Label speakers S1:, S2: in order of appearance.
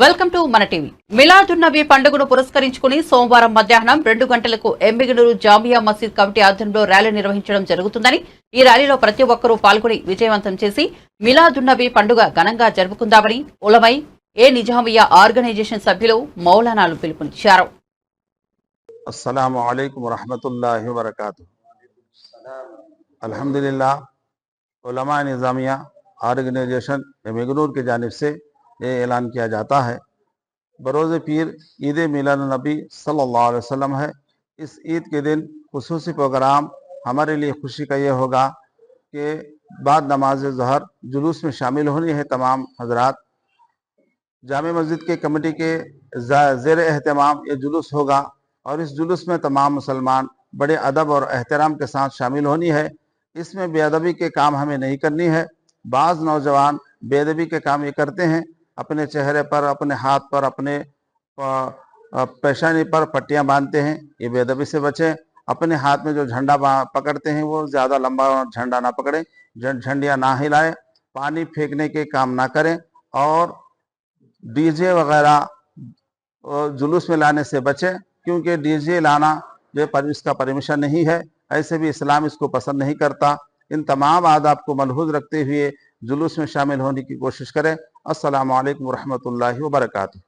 S1: Welcome to మన TV. Milad-un-Nabi పండుగను పురస్కరించుకుని సోమవారం మధ్యాహ్నం 2 గంటలకు ఎమ్మిగనూరు జామియా మసీద్ కమిటీ ఆధ్వర్యంలో ర్యాలీ నిర్వహించడం జరుగుతుందని, ఈ ర్యాలీలో ప్రతి ఒక్కరూ పాల్గొని విజయవంతం చేసి మిలాదున్నబీ పండుగ ఘనంగా జరుపుకుందామని ఉలమై నిజామియా ఆర్గనైజేషన్ సభ్యులు మౌలానాలు పిలుపునిచ్చారు.
S2: अस्सलामु अलैकुम रहमतुल्लाहि व बरकातुहू। अल्हम्दुलिल्लाह उलमा निज़ामिया ऑर्गेनाइजेशन एमिगनूर की जानिब से ये ऐलान किया जाता है, बरोज़ पीर ईद मिलादुन्नबी सल्लल्लाहु अलैहि वसल्लम है। इस ईद के दिन खुसूसी प्रोग्राम हमारे लिए खुशी का ये होगा कि बाद नमाज ज़हर जुलूस में शामिल होनी है। तमाम हजरात जामे मस्जिद के कमेटी के ज़ेर एहतमाम ये जुलूस होगा और इस जुलूस में तमाम मुसलमान बड़े अदब और एहतराम के साथ शामिल होनी है। इसमें बेअदबी के काम हमें नहीं करनी है। बाज़ नौजवान बेअदबी के काम ये करते हैं, अपने चेहरे पर, अपने हाथ पर, अपने पेशानी पर पट्टियां बांधते हैं। ये बेअदबी से बचें। अपने हाथ में जो झंडा पकड़ते हैं वो ज़्यादा लंबा झंडा ना पकड़ें, झंडियाँ ना हिलाएं, पानी फेंकने के काम ना करें और डीजे वगैरह जुलूस में लाने से बचें, क्योंकि डीजे लाना जो इसका परमिशन नहीं है। ऐसे भी इस्लाम इसको पसंद नहीं करता। इन तमाम आदाब को मलहूज रखते हुए जुलूस में शामिल होने की कोशिश करें। अस्सलामु अलैकुम रहमतुल्लाहि व बरकातुहू।